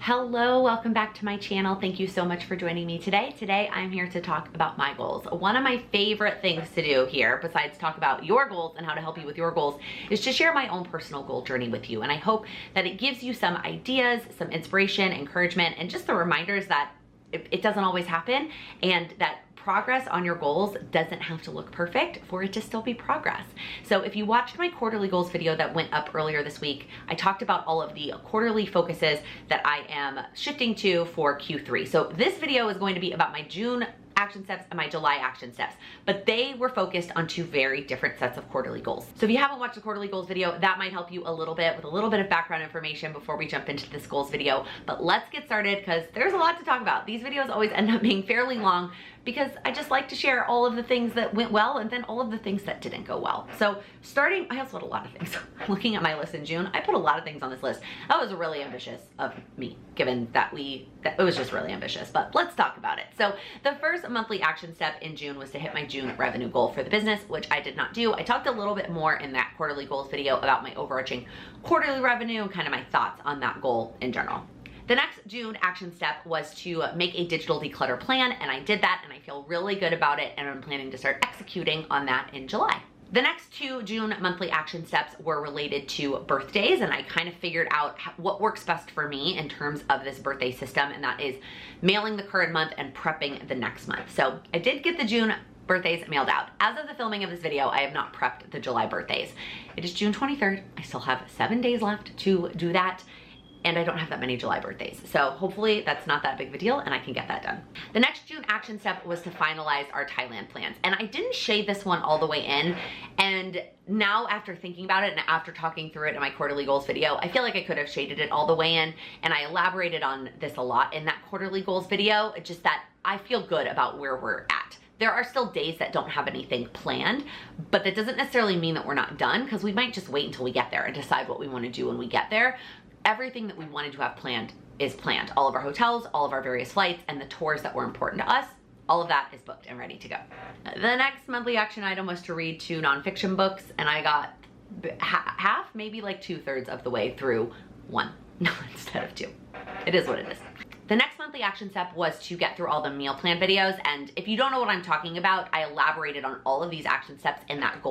Hello, welcome back to my channel. Thank you so much for joining me today. Today, I'm here to talk about my goals. One of my favorite things to do here, besides talk about your goals and how to help you with your goals, is to share my own personal goal journey with you. And I hope that it gives you some ideas, some inspiration, encouragement, and just the reminders that it doesn't always happen, and that progress on your goals doesn't have to look perfect for it to still be progress. So if you watched my quarterly goals video that went up earlier this week, I talked about all of the quarterly focuses that I am shifting to for Q3. So this video is going to be about my June action steps and my July action steps, but they were focused on two very different sets of quarterly goals. So if you haven't watched the quarterly goals video, that might help you a little bit with a little bit of background information before we jump into this goals video. But let's get started because there's a lot to talk about. These videos always end up being fairly long because I just like to share all of the things that went well and then all of the things that didn't go well. So starting, I also had a lot of things. Looking at my list in June, I put a lot of things on this list. That was really ambitious of me, given that it was just really ambitious, but let's talk about it. So the first monthly action step in June was to hit my June revenue goal for the business, which I did not do. I talked a little bit more in that quarterly goals video about my overarching quarterly revenue and kind of my thoughts on that goal in general. The next June action step was to make a digital declutter plan, and I did that and I feel really good about it, and I'm planning to start executing on that in July. The next two June monthly action steps were related to birthdays, and I kind of figured out what works best for me in terms of this birthday system, and that is mailing the current month and prepping the next month. So I did get the June birthdays mailed out. As of the filming of this video, I have not prepped the July birthdays. It is June 23rd. I still have 7 days left to do that, and I don't have that many July birthdays. So hopefully that's not that big of a deal and I can get that done. The next June action step was to finalize our Thailand plans. And I didn't shade this one all the way in. And now after thinking about it and after talking through it in my quarterly goals video, I feel like I could have shaded it all the way in. And I elaborated on this a lot in that quarterly goals video. It's just that I feel good about where we're at. There are still days that don't have anything planned, but that doesn't necessarily mean that we're not done, because we might just wait until we get there and decide what we want to do when we get there. Everything that we wanted to have planned is planned. All of our hotels, all of our various flights, and the tours that were important to us, all of that is booked and ready to go. The next monthly action item was to read 2 nonfiction books, and I got half, maybe like 2/3 of the way through one instead of 2. It is what it is. The next monthly action step was to get through all the meal plan videos, and if you don't know what I'm talking about, I elaborated on all of these action steps in that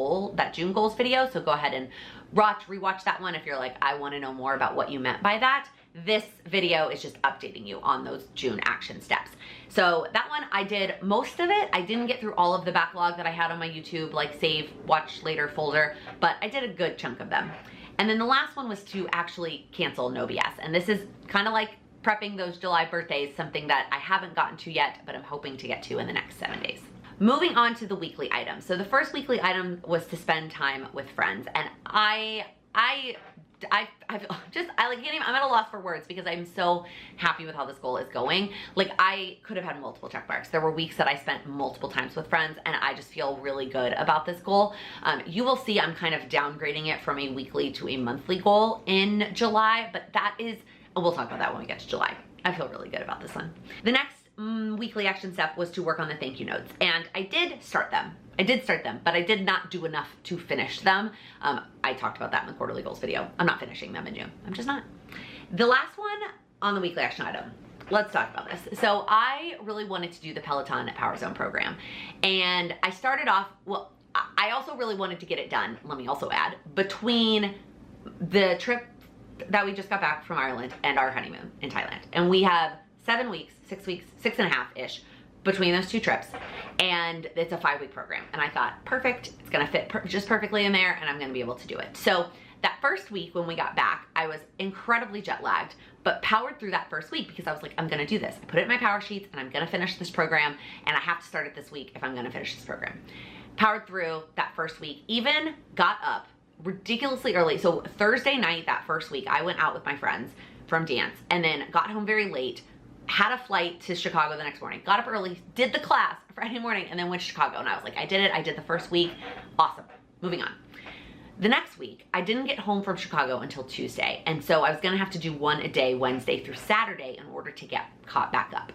June goals video, so go ahead and rewatch that one if you're like, I want to know more about what you meant by that. This video is just updating you on those June action steps. So that one, I did most of it. I didn't get through all of the backlog that I had on my YouTube, like save, watch later folder, but I did a good chunk of them. And then the last one was to actually cancel No BS, and this is kind of like prepping those July birthdays, something that I haven't gotten to yet, but I'm hoping to get to in the next 7 days. Moving on to the weekly items. So the first weekly item was to spend time with friends, and I'm at a loss for words because I'm so happy with how this goal is going. Like, I could have had multiple check marks. There were weeks that I spent multiple times with friends, and I just feel really good about this goal. You will see I'm kind of downgrading it from a weekly to a monthly goal in July, but that is, we'll talk about that when we get to July. I feel really good about this one. The next weekly action step was to work on the thank you notes, and I did start them, but I did not do enough to finish them. I talked about that in the quarterly goals video. I'm not finishing them in June. I'm just not. The last one on the weekly action item, let's talk about this. So I really wanted to do the Peloton Power Zone program, and I started off, well, I also really wanted to get it done, let me also add, between the trip that we just got back from Ireland and our honeymoon in Thailand. And we have 7 weeks, 6 weeks, 6.5-ish between those 2 trips. And it's a 5-week program. And I thought, perfect, it's gonna fit just perfectly in there, and I'm gonna be able to do it. So that first week when we got back, I was incredibly jet lagged, but powered through that first week because I was like, I'm gonna do this. I put it in my power sheets and I'm gonna finish this program, and I have to start it this week if I'm gonna finish this program. Powered through that first week, even got up ridiculously early. So Thursday night that first week, I went out with my friends from dance and then got home very late, had a flight to Chicago the next morning, got up early, did the class Friday morning, and then went to Chicago. And I was like, I did it. I did the first week. Awesome. Moving on. The next week, I didn't get home from Chicago until Tuesday. And so I was going to have to do 1 a day, Wednesday through Saturday, in order to get caught back up.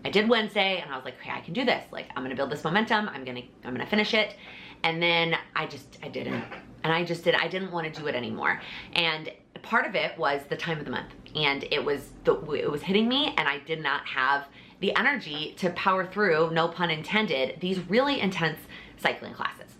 I did Wednesday and I was like, okay, I can do this. Like, I'm going to build this momentum. I'm going to finish it. And then I didn't. And I didn't want to do it anymore. And part of it was the time of the month, and it was hitting me, and I did not have the energy to power through, no pun intended, these really intense cycling classes.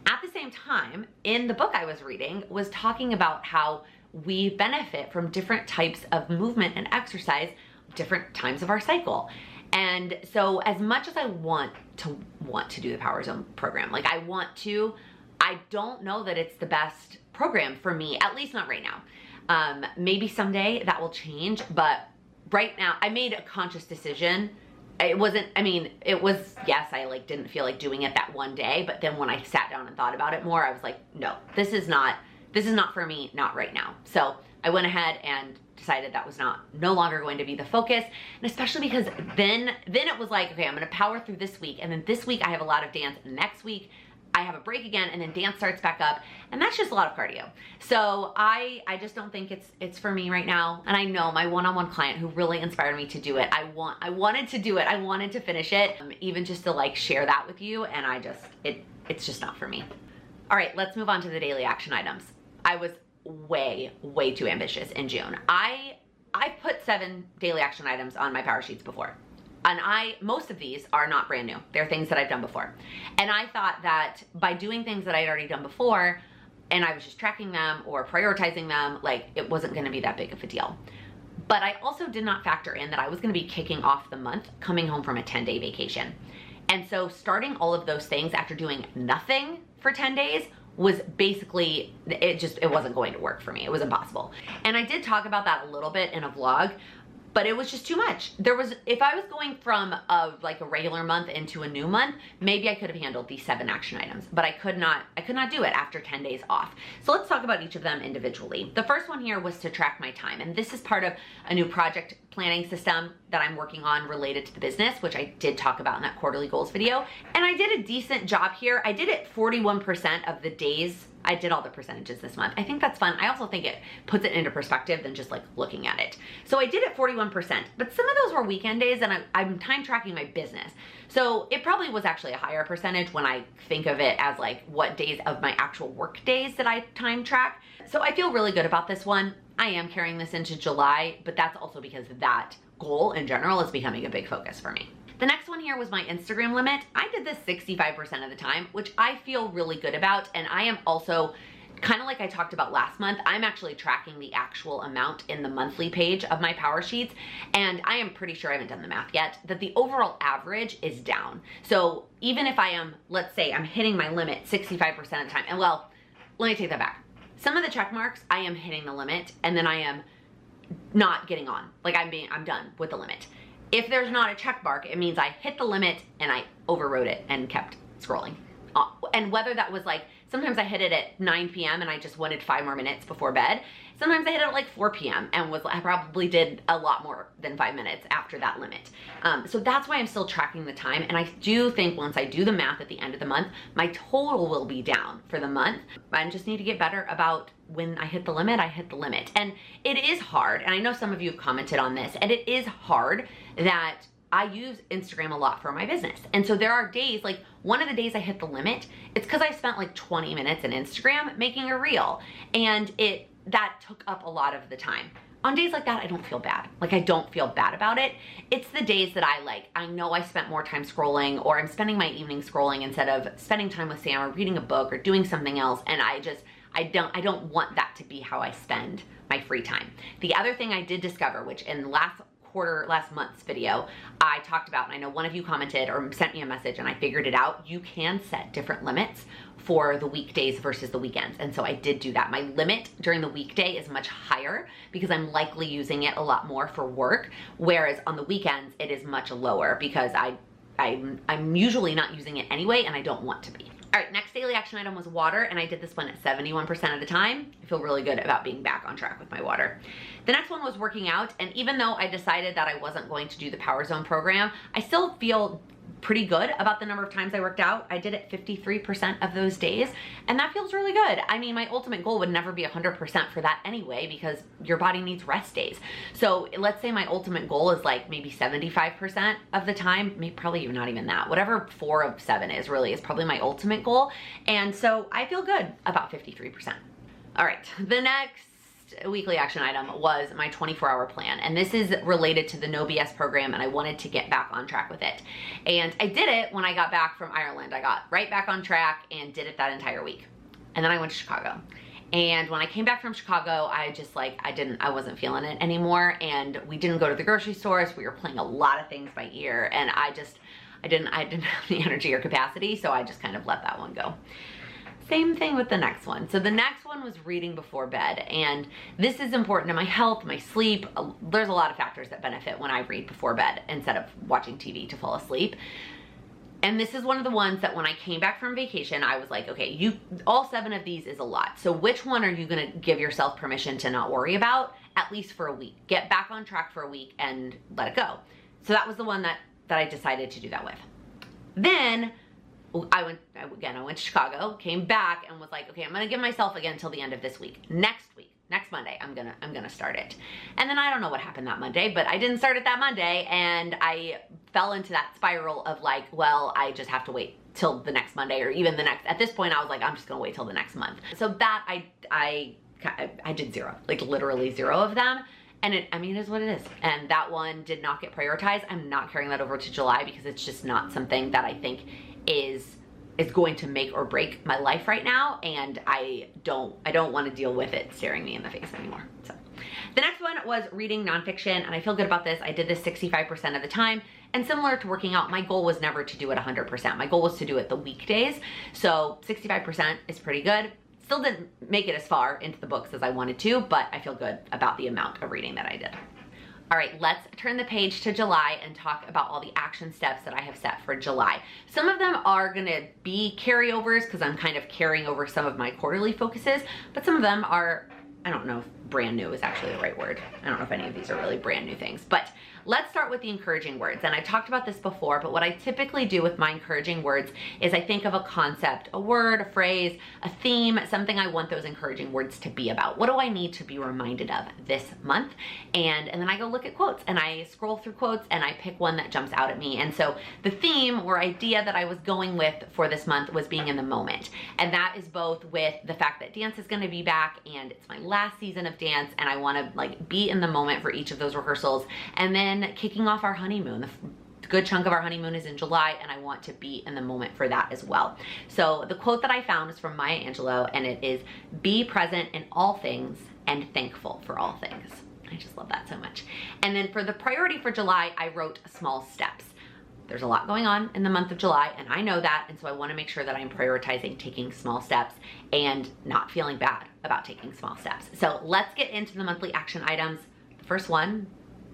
At the same time, in the book I was reading was talking about how we benefit from different types of movement and exercise, different times of our cycle. And so as much as I want to do the Power Zone program, like I don't know that it's the best program for me, at least not right now. Maybe someday that will change, but right now I made a conscious decision. It wasn't, I mean, it was, yes, I like didn't feel like doing it that one day, but then when I sat down and thought about it more, I was like, no, this is not for me, not right now. So I went ahead and decided that was no longer going to be the focus. And especially because then it was like, okay, I'm gonna power through this week, and then this week I have a lot of dance, and next week I have a break again, and then dance starts back up, and that's just a lot of cardio. So I just don't think it's for me right now. And I know my one-on-one client who really inspired me to do it, I wanted to do it, I wanted to finish it, even just to like share that with you, and it's just not for me. All right, let's move on to the daily action items. I was way too ambitious in June. I put 7 daily action items on my power sheets before. And most of these are not brand new. They're things that I've done before. And I thought that by doing things that I'd already done before, and I was just tracking them or prioritizing them, like it wasn't gonna be that big of a deal. But I also did not factor in that I was gonna be kicking off the month coming home from a 10-day vacation. And so starting all of those things after doing nothing for 10 days was basically, it wasn't going to work for me. It was impossible. And I did talk about that a little bit in a vlog, but it was just too much. If I was going from a regular month into a new month, maybe I could have handled these 7 action items, but I could not do it after 10 days off. So let's talk about each of them individually. The first one here was to track my time. And this is part of a new project planning system that I'm working on related to the business, which I did talk about in that quarterly goals video. And I did a decent job here. I did it 41% of the days. I did all the percentages this month. I think that's fun. I also think it puts it into perspective than just like looking at it. So I did it 41%, but some of those were weekend days, and I'm time tracking my business. So it probably was actually a higher percentage when I think of it as like what days of my actual work days that I time track. So I feel really good about this one. I am carrying this into July, but that's also because that goal in general is becoming a big focus for me. The next one here was my Instagram limit. I did this 65% of the time, which I feel really good about. And I am also, kind of like I talked about last month, I'm actually tracking the actual amount in the monthly page of my power sheets. And I am pretty sure, I haven't done the math yet, that the overall average is down. So even if I am, let's say I'm hitting my limit 65% of the time, and well, let me take that back. Some of the check marks, I am hitting the limit, and then I am not getting on. Like I'm done with the limit. If there's not a check mark, it means I hit the limit and I overrode it and kept scrolling. And whether that was like, sometimes I hit it at 9 p.m. and I just wanted 5 more minutes before bed. Sometimes I hit it at like 4 p.m. and I probably did a lot more than 5 minutes after that limit. So that's why I'm still tracking the time. And I do think once I do the math at the end of the month, my total will be down for the month. I just need to get better about when I hit the limit, I hit the limit. And it is hard. And I know some of you have commented on this, and it is hard that I use Instagram a lot for my business. And so there are days, like one of the days I hit the limit, it's because I spent like 20 minutes in Instagram making a reel, and that took up a lot of the time. On days like that, I don't feel bad. Like I don't feel bad about it. It's the days that I know I spent more time scrolling, or I'm spending my evening scrolling instead of spending time with Sam or reading a book or doing something else. And I don't want that to be how I spend my free time. The other thing I did discover, which in last month's video, I talked about, and I know one of you commented or sent me a message and I figured it out, you can set different limits for the weekdays versus the weekends. And so I did do that. My limit during the weekday is much higher because I'm likely using it a lot more for work, whereas on the weekends it is much lower because I'm usually not using it anyway, and I don't want to be. All right, next daily action item was water, and I did this one at 71% of the time. I feel really good about being back on track with my water. The next one was working out, and even though I decided that I wasn't going to do the Power Zone program, I still feel pretty good about the number of times I worked out. I did it 53% of those days, and that feels really good. I mean, my ultimate goal would never be 100% for that anyway, because your body needs rest days. So let's say my ultimate goal is like maybe 75% of the time, maybe probably even not even that. Whatever 4 of 7 is really is probably my ultimate goal. And so I feel good about 53%. All right, the next next weekly action item was my 24-hour plan. And this is related to the No BS program, and I wanted to get back on track with it. And I did it when I got back from Ireland. I got right back on track and did it that entire week. And then I went to Chicago. And when I came back from Chicago, I just like, I wasn't feeling it anymore. And we didn't go to the grocery stores. We were playing a lot of things by ear. And I didn't have the energy or capacity. So I just kind of let that one go. Same thing with the next one. So the next one was reading before bed. And this is important to my health, my sleep. There's a lot of factors that benefit when I read before bed instead of watching TV to fall asleep. And this is one of the ones that when I came back from vacation, I was like, okay, all 7 of these is a lot. So which one are you gonna give yourself permission to not worry about, at least for a week? Get back on track for a week and let it go. So that was the one that I decided to do that with. Then I went to Chicago, came back and was like, okay, I'm gonna give myself again till the end of this week. Next Monday, I'm gonna start it. And then I don't know what happened that Monday, but I didn't start it that Monday, and I fell into that spiral of like, well, I just have to wait till the next Monday, or even the next, at this point I was like, I'm just gonna wait till the next month. So that I did 0, like literally 0 of them. And it is what it is. And that one did not get prioritized. I'm not carrying that over to July because it's just not something that I think is going to make or break my life right now, and I don't want to deal with it staring me in the face anymore. So the next one was reading nonfiction, and I feel good about this. I did this 65% of the time, and similar to working out, my goal was never to do it 100%. My goal was to do it the weekdays, so 65% is pretty good. Still didn't make it as far into the books as I wanted to, but I feel good about the amount of reading that I did. All right, let's turn the page to July and talk about all the action steps that I have set for July. Some of them are gonna be carryovers because I'm kind of carrying over some of my quarterly focuses, but some of them are, I don't know if brand new is actually the right word. I don't know if any of these are really brand new things, but let's start with the encouraging words. And I've talked about this before, but what I typically do with my encouraging words is I think of a concept, a word, a phrase, a theme, something I want those encouraging words to be about. What do I need to be reminded of this month? And then I go look at quotes, and I scroll through quotes, and I pick one that jumps out at me. And so the theme or idea that I was going with for this month was being in the moment. And that is both with the fact that dance is gonna be back, and it's my last season of dance, and I wanna like be in the moment for each of those rehearsals. And then kicking off our honeymoon. The good chunk of our honeymoon is in July, and I want to be in the moment for that as well. So the quote that I found is from Maya Angelou, and it is, "Be present in all things and thankful for all things." I just love that so much. And then for the priority for July, I wrote small steps. There's a lot going on in the month of July, and I know that, and so I want to make sure that I'm prioritizing taking small steps and not feeling bad about taking small steps. So let's get into the monthly action items. The first one,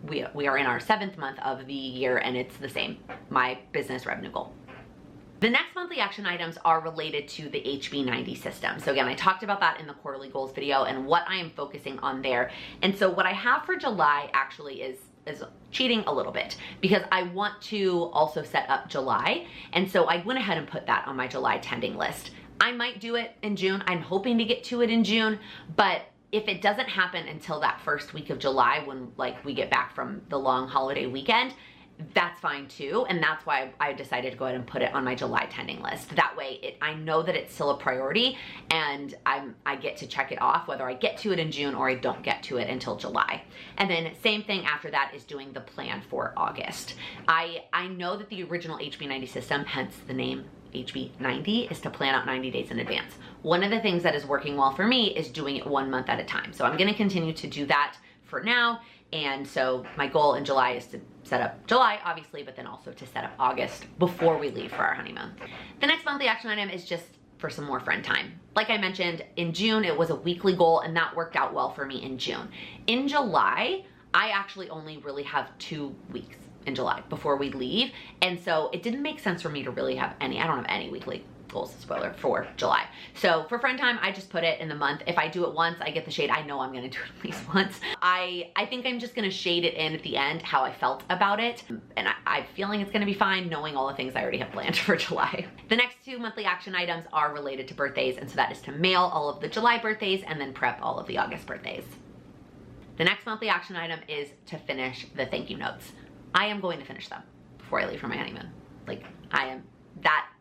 we are in our 7th month of the year, and it's the same, my business revenue goal. The next monthly action items are related to the HB90 system. So again, I talked about that in the quarterly goals video and what I am focusing on there. And so what I have for July actually is cheating a little bit because I want to also set up July. And so I went ahead and put that on my July tending list. I might do it in June. I'm hoping to get to it in June, but if it doesn't happen until that first week of July when like we get back from the long holiday weekend, that's fine too. And that's why I decided to go ahead and put it on my July tending list. That way I know that it's still a priority, and I get to check it off whether I get to it in June or I don't get to it until July. And then same thing after that is doing the plan for August. I know that the original HB90 system, hence the name HB90, is to plan out 90 days in advance. One of the things that is working well for me is doing it 1 month at a time. So I'm gonna continue to do that for now. And so my goal in July is to set up July, obviously, but then also to set up August before we leave for our honeymoon. The next monthly action item is just for some more friend time. Like I mentioned, in June, it was a weekly goal, and that worked out well for me in June. In July, I actually only really have 2 weeks in July before we leave. And so it didn't make sense for me to really have any, I don't have any weekly goals, spoiler, for July. So for friend time, I just put it in the month. If I do it once, I get the shade. I know I'm gonna do it at least once. I think I'm just gonna shade it in at the end how I felt about it. And I'm feeling it's gonna be fine knowing all the things I already have planned for July. The next 2 monthly action items are related to birthdays. And so that is to mail all of the July birthdays and then prep all of the August birthdays. The next monthly action item is to finish the thank you notes. I am going to finish them before I leave for my honeymoon. Like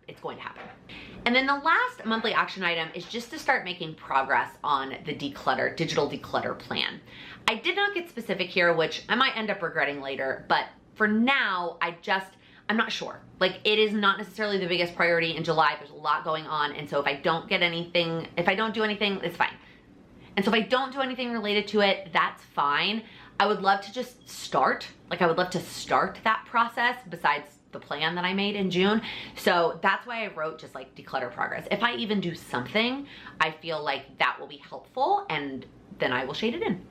it's going to happen. And then the last monthly action item is just to start making progress on the digital declutter plan. I did not get specific here, which I might end up regretting later, but for now, I'm not sure. Like, it is not necessarily the biggest priority in July. There's a lot going on. And so if I don't do anything, it's fine. And so if I don't do anything related to it, that's fine. I would love to just start. Like, I would love to start that process besides the plan that I made in June. So that's why I wrote just like declutter progress. If I even do something, I feel like that will be helpful, and then I will shade it in.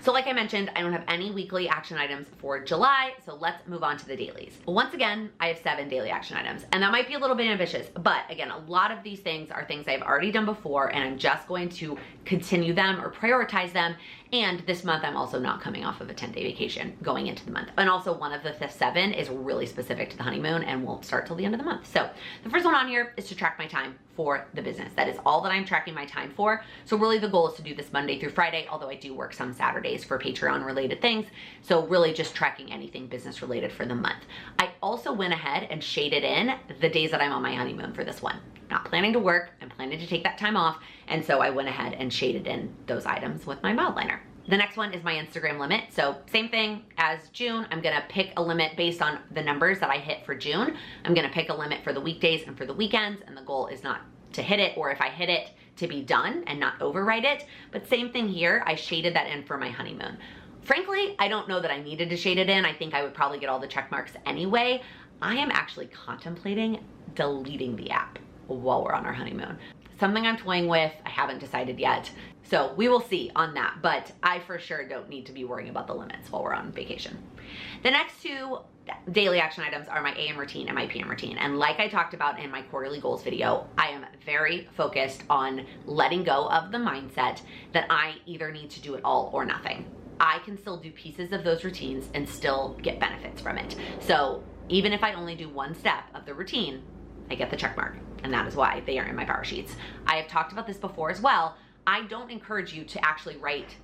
So like I mentioned, I don't have any weekly action items for July, so let's move on to the dailies. Once again, I have 7 daily action items, and that might be a little bit ambitious, but again, a lot of these things are things I've already done before, and I'm just going to continue them or prioritize them. And this month, I'm also not coming off of a 10-day vacation going into the month. And also one of the 7 is really specific to the honeymoon and won't start till the end of the month. So the first one on here is to track my time for the business. That is all that I'm tracking my time for. So really the goal is to do this Monday through Friday, although I do work some Saturdays for Patreon related things. So really just tracking anything business related for the month. I also went ahead and shaded in the days that I'm on my honeymoon for this one. Not planning to work, I'm planning to take that time off. And so I went ahead and shaded in those items with my mild liner. The next one is my Instagram limit. So same thing as June, I'm gonna pick a limit based on the numbers that I hit for June. I'm gonna pick a limit for the weekdays and for the weekends, and the goal is not to hit it, or if I hit it, to be done and not overwrite it. But same thing here, I shaded that in for my honeymoon. Frankly, I don't know that I needed to shade it in. I think I would probably get all the check marks anyway. I am actually contemplating deleting the app while we're on our honeymoon. Something I'm toying with, I haven't decided yet. So we will see on that, but I for sure don't need to be worrying about the limits while we're on vacation. The next 2 daily action items are my AM routine and my PM routine. And like I talked about in my quarterly goals video, I am very focused on letting go of the mindset that I either need to do it all or nothing. I can still do pieces of those routines and still get benefits from it. So even if I only do one step of the routine, I get the check mark, and that is why they are in my power sheets. I have talked about this before as well. I don't encourage you to actually write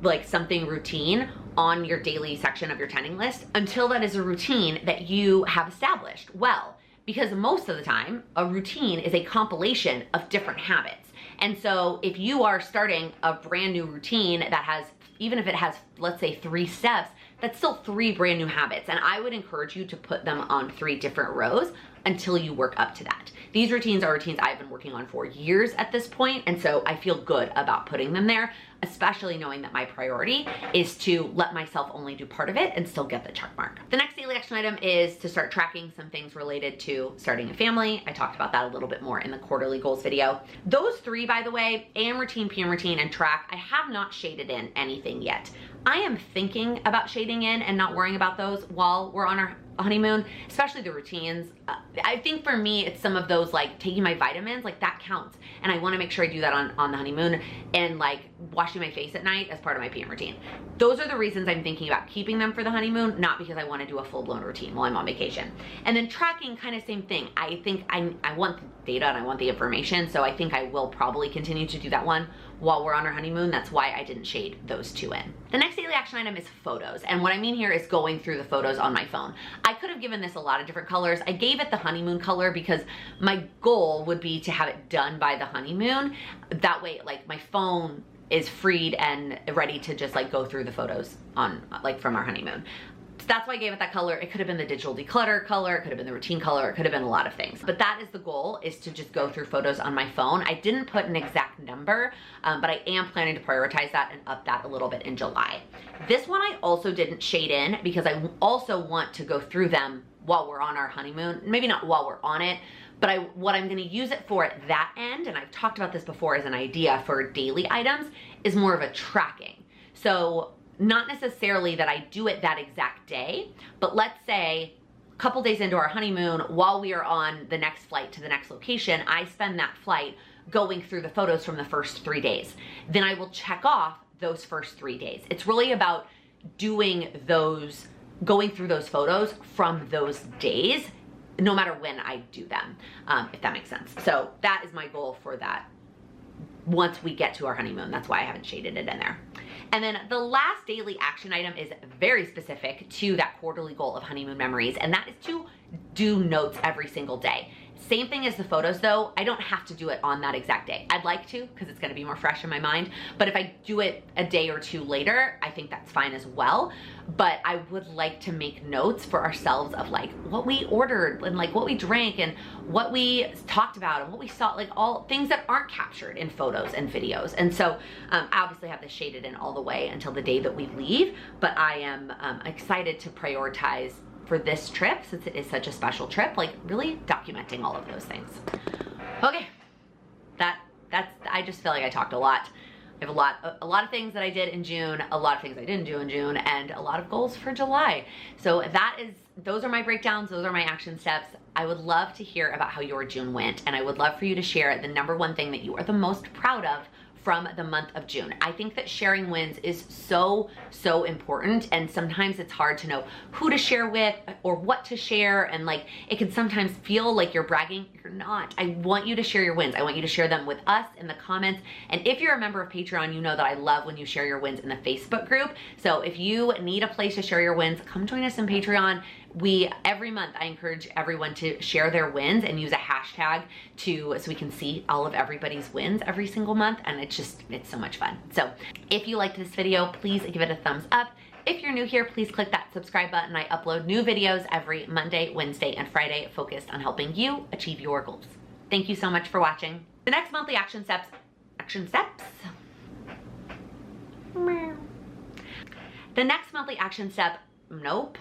like something routine on your daily section of your tending list until that is a routine that you have established well, because most of the time a routine is a compilation of different habits. And so if you are starting a brand new routine that has, even if it has, let's say 3 steps, that's still 3 brand new habits. And I would encourage you to put them on 3 different rows until you work up to that. These routines are routines I've been working on for years at this point, and so I feel good about putting them there, especially knowing that my priority is to let myself only do part of it and still get the check mark. The next daily action item is to start tracking some things related to starting a family. I talked about that a little bit more in the quarterly goals video. Those 3, by the way, AM routine, PM routine, and track, I have not shaded in anything yet. I am thinking about shading in and not worrying about those while we're on our honeymoon, especially the routines. I think for me, it's some of those like taking my vitamins, like that counts. And I wanna make sure I do that on the honeymoon, and like washing my face at night as part of my PM routine. Those are the reasons I'm thinking about keeping them for the honeymoon, not because I wanna do a full-blown routine while I'm on vacation. And then tracking, kind of same thing. I think I want the data and I want the information, so I think I will probably continue to do that one while we're on our honeymoon. That's why I didn't shade those 2 in. The next daily action item is photos. And what I mean here is going through the photos on my phone. I could have given this a lot of different colors. I gave it the honeymoon color because my goal would be to have it done by the honeymoon. That way, like, my phone is freed and ready to just like go through the photos on like from our honeymoon. So that's why I gave it that color. It could have been the digital declutter color, it could have been the routine color, it could have been a lot of things. But that is the goal, is to just go through photos on my phone. I didn't put an exact number, but I am planning to prioritize that and up that a little bit in July. This one I also didn't shade in because I also want to go through them while we're on our honeymoon. Maybe not while we're on it, but what I'm gonna use it for at that end, and I've talked about this before as an idea for daily items, is more of a tracking. So not necessarily that I do it that exact day, but let's say a couple days into our honeymoon, while we are on the next flight to the next location, I spend that flight going through the photos from the first 3 days. Then I will check off those first 3 days. It's really about doing those, going through those photos from those days, no matter when I do them, if that makes sense. So that is my goal for that once we get to our honeymoon. That's why I haven't shaded it in there. And then the last daily action item is very specific to that quarterly goal of honeymoon memories, and that is to do notes every single day. Same thing as the photos though, I don't have to do it on that exact day. I'd like to, because it's gonna be more fresh in my mind, but if I do it a day or two later, I think that's fine as well. But I would like to make notes for ourselves of like what we ordered and like what we drank and what we talked about and what we saw, like all things that aren't captured in photos and videos. And so I obviously have this shaded in all the way until the day that we leave, but I am excited to prioritize for this trip, since it is such a special trip, like really documenting all of those things. Okay, I just feel like I talked a lot. I have a lot of things that I did in June, a lot of things I didn't do in June, and a lot of goals for July. So those are my breakdowns, those are my action steps. I would love to hear about how your June went, and I would love for you to share the #1 thing that you are the most proud of from the month of June. I think that sharing wins is so important, and sometimes it's hard to know who to share with or what to share, and like it can sometimes feel like you're bragging. You're not. I want you to share your wins. I want you to share them with us in the comments, and if you're a member of Patreon, you know that I love when you share your wins in the Facebook group. So if you need a place to share your wins, come join us in Patreon. Every month I encourage everyone to share their wins and use a hashtag so we can see all of everybody's wins every single month, and it's so much fun. So if you liked this video, please give it a thumbs up. If you're new here, please click that subscribe button. I upload new videos every Monday, Wednesday, and Friday focused on helping you achieve your goals. Thank you so much for watching. The next monthly action steps. The next monthly action step, nope.